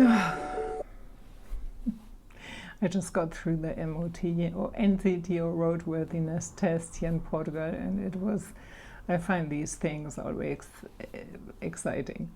I just got through the MOT or NCT or roadworthiness test here in Portugal, and it was, I find these things always exciting,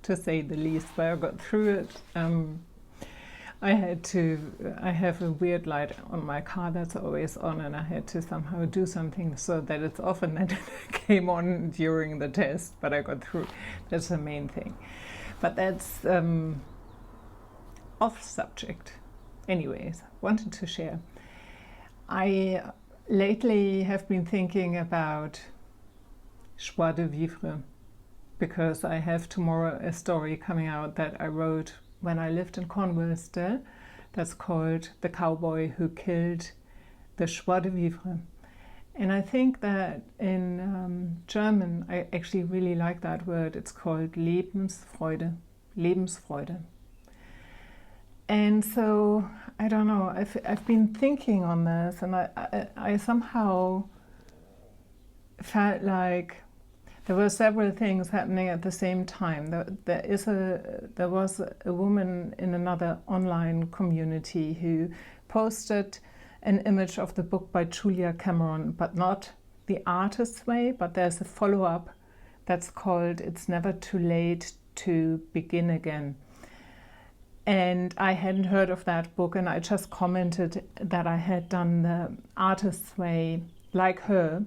to say the least, but I got through it. I have a weird light on my car that's always on, and I had to somehow do something so that it's off, and then it came on during the test, but I got through. That's the main thing. But that's off subject. Anyways, wanted to share. I lately have been thinking about joie de vivre, because I have tomorrow a story coming out that I wrote when I lived in Cornwall still, that's called The Cowboy Who Killed the Joie de Vivre. And I think that in German, I actually really like that word. It's called Lebensfreude, Lebensfreude. And so, I don't know, I've been thinking on this, and I somehow felt like there were several things happening at the same time. There was a woman in another online community who posted an image of the book by Julia Cameron, but not the artist's way, but there's a follow-up that's called It's Never Too Late to Begin Again. And I hadn't heard of that book, and I just commented that I had done the artist's way like her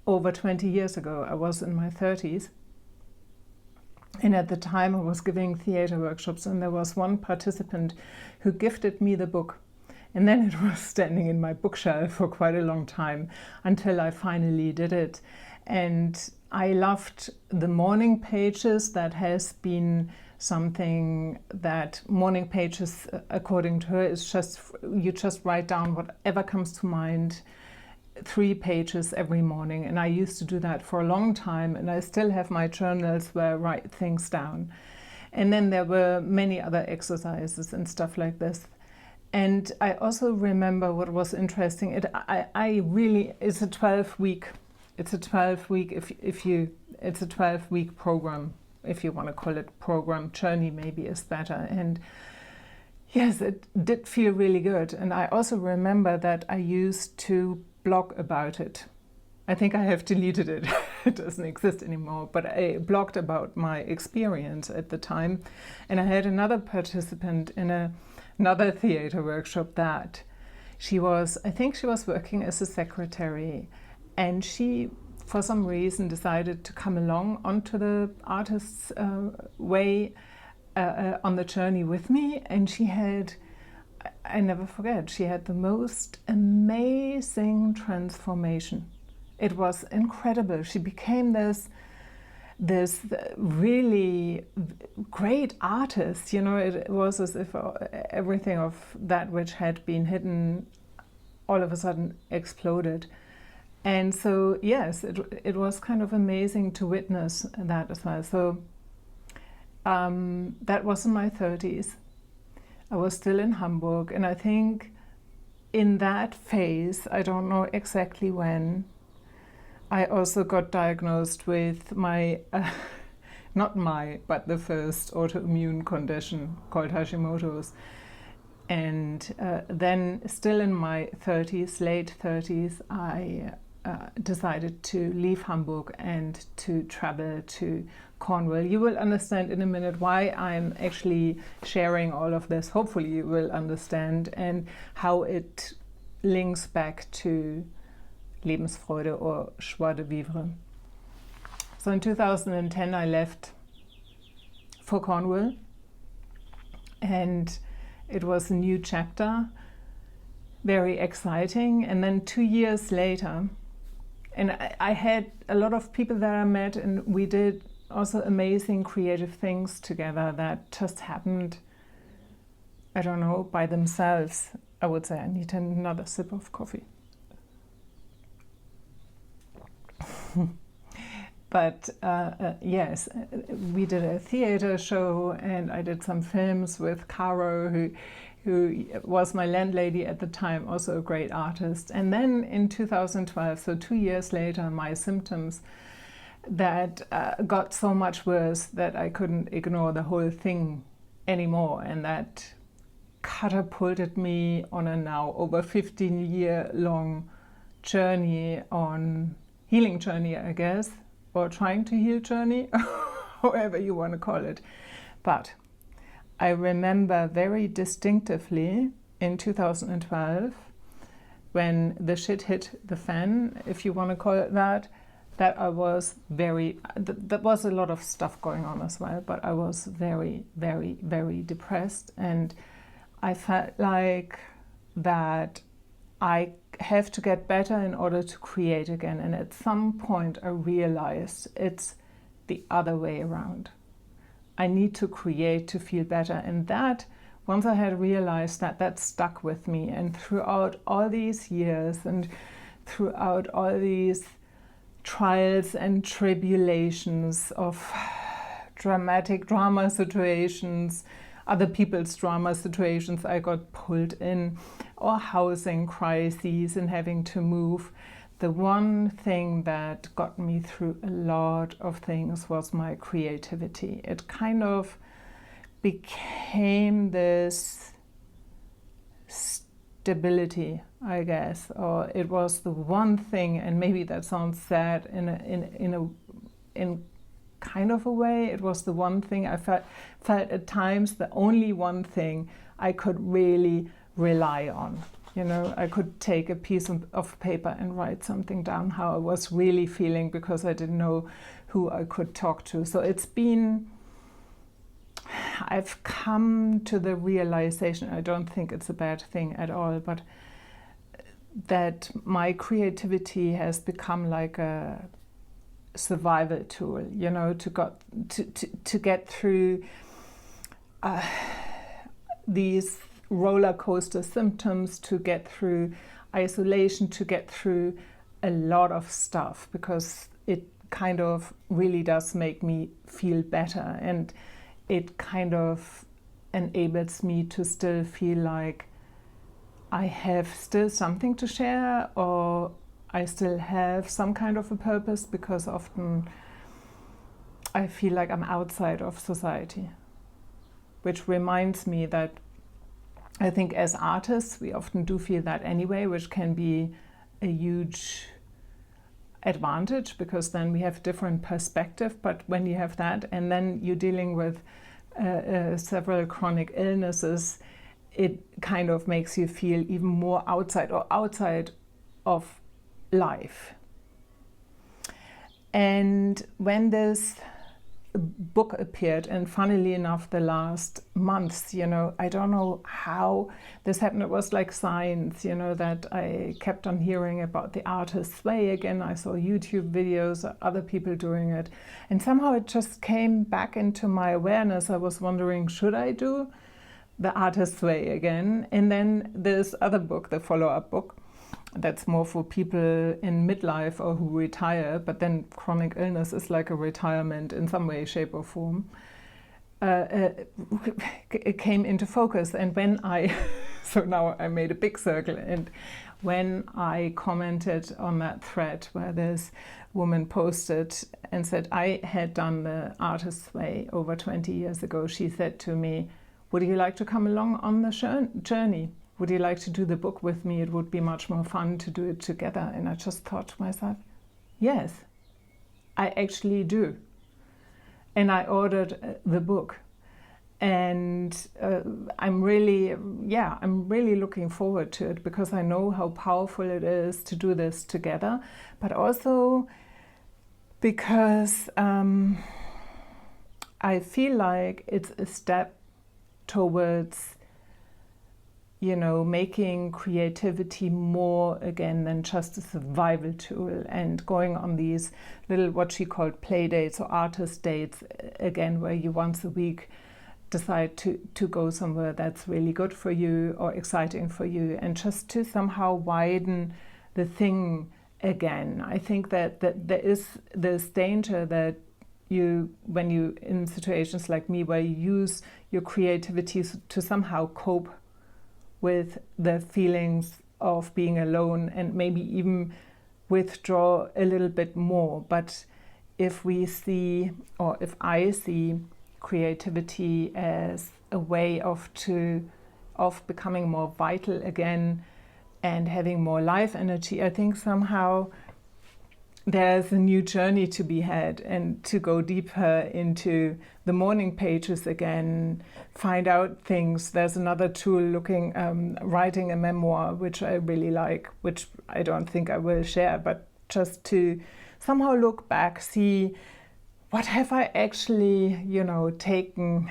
over 20 years ago. I was in my 30s, and at the time I was giving theater workshops, and there was one participant who gifted me the book, and then it was standing in my bookshelf for quite a long time until I finally did it. And I loved the morning pages. That has been something that morning pages, according to her, is just, you just write down whatever comes to mind, 3 pages every morning. And I used to do that for a long time, and I still have my journals where I write things down. And then there were many other exercises and stuff like this. And I also remember what was interesting. It's a 12-week. It's a 12-week. It's a 12-week program, if you want to call it program. Journey maybe is better. And yes, it did feel really good. And I also remember that I used to blog about it. I think I have deleted it. It doesn't exist anymore. But I blogged about my experience at the time. And I had another participant in another theater workshop that I think she was working as a secretary, and she, for some reason, decided to come along onto the artist's way on the journey with me. And she had, I never forget, she had the most amazing transformation. It was incredible. She became this really great artist. You know, it was as if everything of that which had been hidden all of a sudden exploded. And so, yes, it was kind of amazing to witness that as well. So that was in my 30s. I was still in Hamburg, and I think in that phase, I don't know exactly when, I also got diagnosed with but the first autoimmune condition called Hashimoto's. And then still in my 30s, late 30s, I decided to leave Hamburg and to travel to Cornwall. You will understand in a minute why I'm actually sharing all of this. Hopefully you will understand, and how it links back to Lebensfreude or joie de vivre. So in 2010 I left for Cornwall, and it was a new chapter, very exciting. And then 2 years later, and I had a lot of people that I met, and we did also amazing creative things together that just happened, I don't know, by themselves. I would say I need another sip of coffee. But yes, we did a theater show, and I did some films with Caro, who was my landlady at the time, also a great artist. And then in 2012, so 2 years later, my symptoms that got so much worse that I couldn't ignore the whole thing anymore, and that catapulted me on a now over 15-year-long journey, on healing journey, I guess, or trying to heal journey, however you want to call it. But I remember very distinctively in 2012, when the shit hit the fan, if you want to call it that I was there was a lot of stuff going on as well, but I was very, very, very depressed, and I felt like that I have to get better in order to create again. And at some point I realized it's the other way around. I need to create to feel better. And that, once I had realized that, that stuck with me. And throughout all these years and throughout all these trials and tribulations of drama situations, other people's drama situations I got pulled in, or housing crises and having to move, the one thing that got me through a lot of things was my creativity. It kind of became this stability, I guess, or it was the one thing, and maybe that sounds sad in kind of a way, it was the one thing I felt at times, the only one thing I could really rely on. You know, I could take a piece of paper and write something down, how I was really feeling, because I didn't know who I could talk to. So I've come to the realization, I don't think it's a bad thing at all, but that my creativity has become like a survival tool, you know, to get through these roller coaster symptoms, to get through isolation, to get through a lot of stuff, because it kind of really does make me feel better, and it kind of enables me to still feel like I have still something to share, or I still have some kind of a purpose, because often I feel like I'm outside of society. Which reminds me that I think as artists, we often do feel that anyway, which can be a huge advantage, because then we have different perspective. But when you have that, and then you're dealing with several chronic illnesses, it kind of makes you feel even more outside of life. And when this book appeared, and funnily enough the last months, you know, I don't know how this happened, it was like signs, you know, that I kept on hearing about the artist's way again. I saw YouTube videos of other people doing it, and somehow it just came back into my awareness. I was wondering, should I do the artist's way again? And then this other book, the follow-up book, that's more for people in midlife or who retire, but then chronic illness is like a retirement in some way, shape or form. It came into focus, and when so now I made a big circle, and when I commented on that thread where this woman posted and said, I had done the artist's way over 20 years ago, she said to me, would you like to come along on the journey? Would you like to do the book with me? It would be much more fun to do it together. And I just thought to myself, yes, I actually do. And I ordered the book. And I'm really looking forward to it, because I know how powerful it is to do this together, but also because I feel like it's a step towards, you know, making creativity more again than just a survival tool, and going on these little, what she called play dates or artist dates again, where you once a week decide to go somewhere that's really good for you or exciting for you, and just to somehow widen the thing again. I think that there is this danger that when you in situations like me, where you use your creativity to somehow cope with the feelings of being alone, and maybe even withdraw a little bit more. But if we see, or if I see creativity as a way of becoming more vital again and having more life energy. I think somehow there's a new journey to be had, and to go deeper into the morning pages again, find out things. There's another tool writing a memoir, which I really like, which I don't think I will share, but just to somehow look back, see what have I actually, taken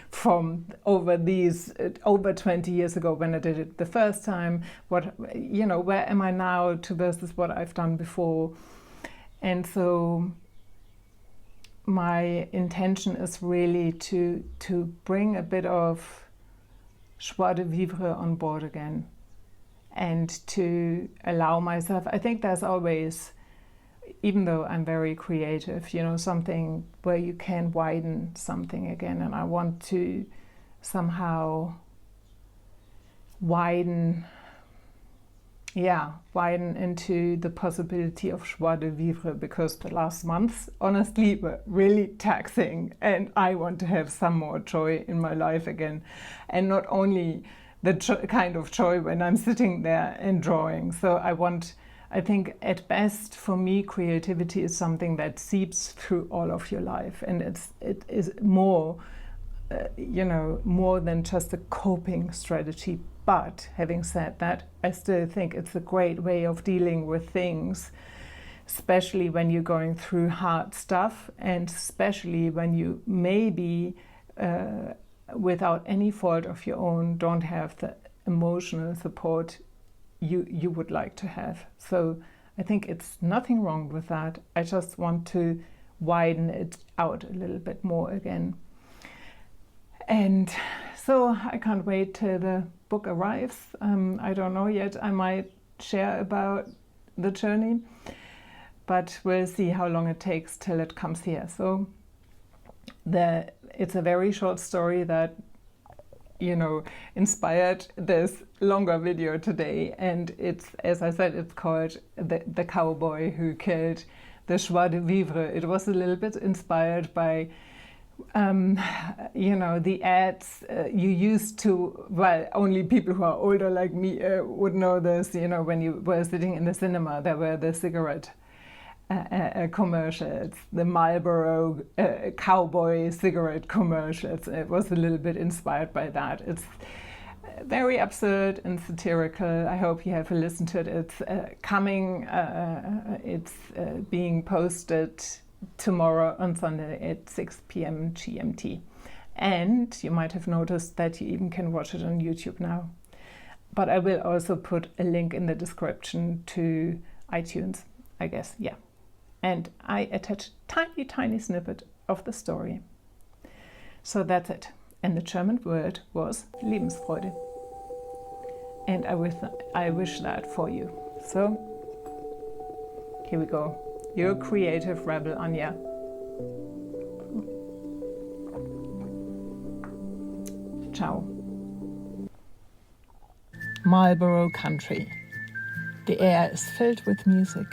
from over 20 years ago when I did it the first time, where am I now to versus what I've done before. And so my intention is really to bring a bit of joie de vivre on board again, and to allow myself, I think there's always, even though I'm very creative, something where you can widen something again. And I want to somehow widen into the possibility of joie de vivre, because the last months, honestly, were really taxing, and I want to have some more joy in my life again. And not only the kind of joy when I'm sitting there and drawing. So I think at best for me, creativity is something that seeps through all of your life, and it is more, more than just a coping strategy. But having said that, I still think it's a great way of dealing with things, especially when you're going through hard stuff, and especially when you maybe, without any fault of your own, don't have the emotional support you would like to have. So I think it's nothing wrong with that. I just want to widen it out a little bit more again. And so I can't wait till the book arrives. I don't know yet. I might share about the journey, but we'll see how long it takes till it comes here. So it's a very short story that inspired this longer video today, and it's, as I said, it's called the Cowboy Who Killed the Joie de Vivre. It was a little bit inspired by the ads you used to, well, only people who are older like me would know this, when you were sitting in the cinema, there were the cigarette commercials, the Marlboro cowboy cigarette commercials. It was a little bit inspired by that. It's very absurd and satirical. I hope you have listened to it. It's coming, it's being posted tomorrow on Sunday at 6 p.m. GMT. And you might have noticed that you even can watch it on YouTube now. But I will also put a link in the description to iTunes, I guess, yeah. And I attached a tiny snippet of the story. So that's it. And the German word was Lebensfreude. And I wish that for you. So here we go. Your creative rebel, Anja. Ciao. Marlborough Country. The air is filled with music,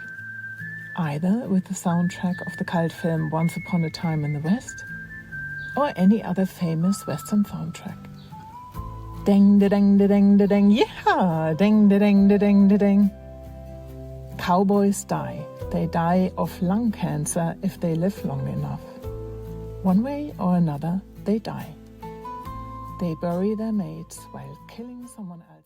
either with the soundtrack of the cult film Once Upon a Time in the West, or any other famous Western soundtrack. Ding da ding da ding da ding, yeah! Ding da ding da ding da ding. Cowboys die. They die of lung cancer if they live long enough. One way or another, they die. They bury their mates while killing someone else.